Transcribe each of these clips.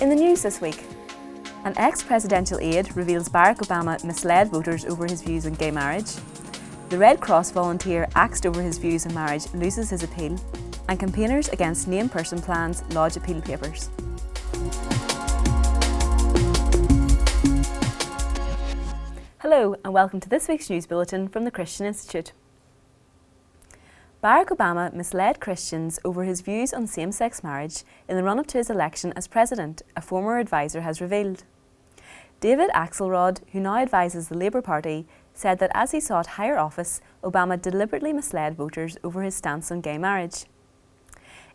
In the news this week, an ex-presidential aide reveals Barack Obama misled voters over his views on gay marriage. The Red Cross volunteer axed over his views on marriage loses his appeal, and campaigners against named person plans lodge appeal papers. Hello and welcome to this week's news bulletin from the Christian Institute. Barack Obama misled Christians over his views on same-sex marriage in the run-up to his election as president, a former advisor has revealed. David Axelrod, who now advises the Labour Party, said that as he sought higher office, Obama deliberately misled voters over his stance on gay marriage.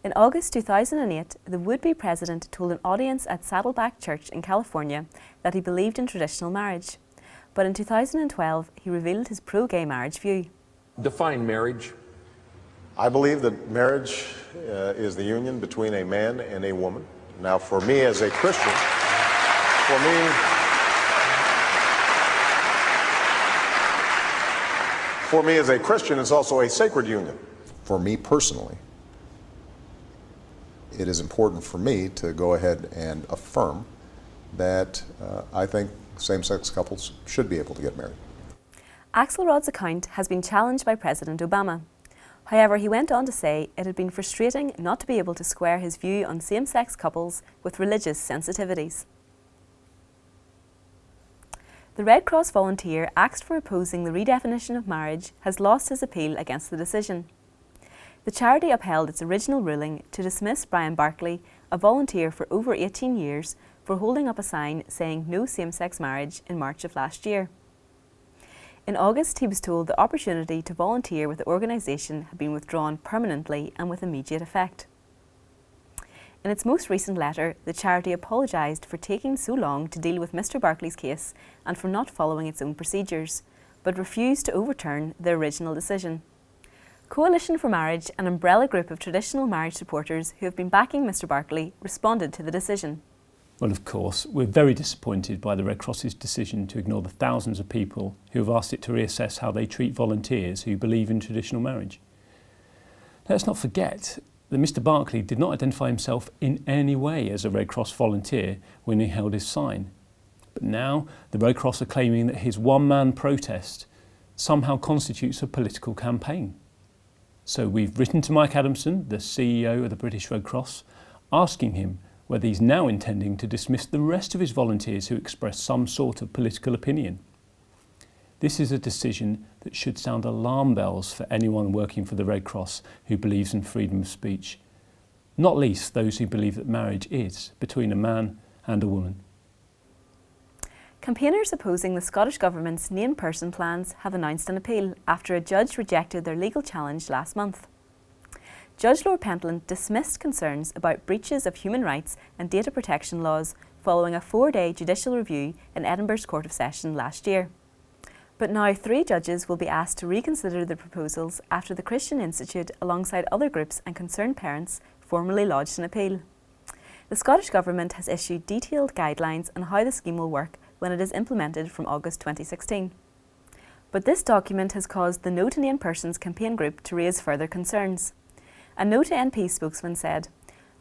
In August 2008, the would-be president told an audience at Saddleback Church in California that he believed in traditional marriage. But in 2012, he revealed his pro-gay marriage view. Define marriage. I believe that marriage is the union between a man and a woman. Now, for me as a Christian, it's also a sacred union. For me personally, it is important for me to go ahead and affirm that I think same-sex couples should be able to get married. Axelrod's account has been challenged by President Obama. However, he went on to say it had been frustrating not to be able to square his view on same-sex couples with religious sensitivities. The Red Cross volunteer axed for opposing the redefinition of marriage has lost his appeal against the decision. The charity upheld its original ruling to dismiss Brian Barkley, a volunteer for over 18 years, for holding up a sign saying no same-sex marriage in March of last year. In August, he was told the opportunity to volunteer with the organisation had been withdrawn permanently and with immediate effect. In its most recent letter, the charity apologised for taking so long to deal with Mr Barkley's case and for not following its own procedures, but refused to overturn the original decision. Coalition for Marriage, an umbrella group of traditional marriage supporters who have been backing Mr Barkley, responded to the decision. Well, of course, we're very disappointed by the Red Cross's decision to ignore the thousands of people who have asked it to reassess how they treat volunteers who believe in traditional marriage. Let's not forget that Mr Barkley did not identify himself in any way as a Red Cross volunteer when he held his sign. But now the Red Cross are claiming that his one-man protest somehow constitutes a political campaign. So we've written to Mike Adamson, the CEO of the British Red Cross, asking him whether he's now intending to dismiss the rest of his volunteers who express some sort of political opinion. This is a decision that should sound alarm bells for anyone working for the Red Cross who believes in freedom of speech, not least those who believe that marriage is between a man and a woman. Campaigners opposing the Scottish Government's named person plans have announced an appeal after a judge rejected their legal challenge last month. Judge Lord Pentland dismissed concerns about breaches of human rights and data protection laws following a 4-day judicial review in Edinburgh's Court of Session last year. But now 3 judges will be asked to reconsider the proposals after the Christian Institute, alongside other groups and concerned parents, formally lodged an appeal. The Scottish Government has issued detailed guidelines on how the scheme will work when it is implemented from August 2016. But this document has caused the No to Named Persons campaign group to raise further concerns. A No to NP spokesman said,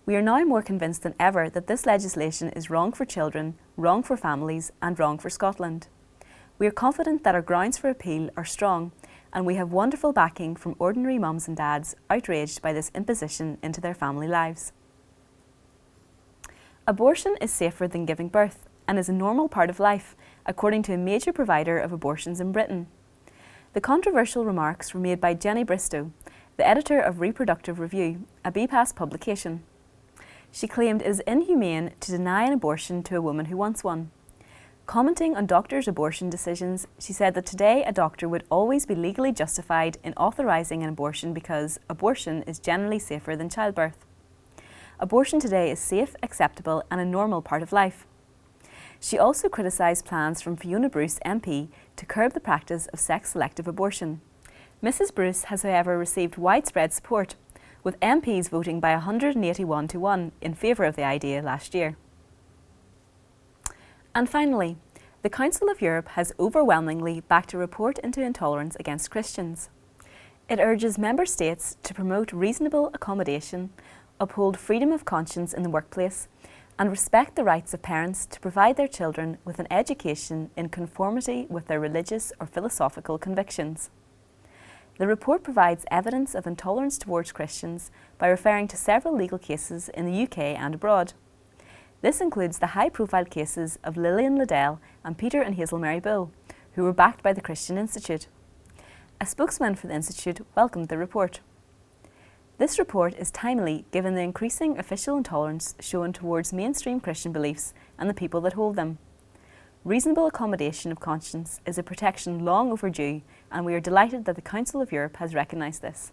"We are now more convinced than ever that this legislation is wrong for children, wrong for families and wrong for Scotland. We are confident that our grounds for appeal are strong and we have wonderful backing from ordinary mums and dads outraged by this imposition into their family lives." Abortion is safer than giving birth and is a normal part of life, according to a major provider of abortions in Britain. The controversial remarks were made by Jenny Bristow, the editor of Reproductive Review, a BPAS publication. She claimed it is inhumane to deny an abortion to a woman who wants one. Commenting on doctors' abortion decisions, she said that today a doctor would always be legally justified in authorising an abortion because abortion is generally safer than childbirth. Abortion today is safe, acceptable and a normal part of life. She also criticised plans from Fiona Bruce MP to curb the practice of sex-selective abortion. Mrs Bruce has however received widespread support, with MPs voting by 181 to 1 in favour of the idea last year. And finally, the Council of Europe has overwhelmingly backed a report into intolerance against Christians. It urges member states to promote reasonable accommodation, uphold freedom of conscience in the workplace, and respect the rights of parents to provide their children with an education in conformity with their religious or philosophical convictions. The report provides evidence of intolerance towards Christians by referring to several legal cases in the UK and abroad. This includes the high-profile cases of Lillian Liddell and Peter and Hazel Mary Bull, who were backed by the Christian Institute. A spokesman for the Institute welcomed the report. This report is timely given the increasing official intolerance shown towards mainstream Christian beliefs and the people that hold them. Reasonable accommodation of conscience is a protection long overdue, and we are delighted that the Council of Europe has recognised this.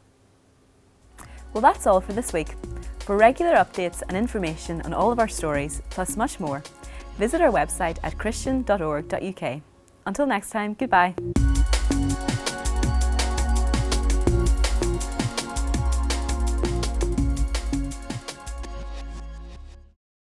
Well, that's all for this week. For regular updates and information on all of our stories, plus much more, visit our website at christian.org.uk. Until next time, goodbye.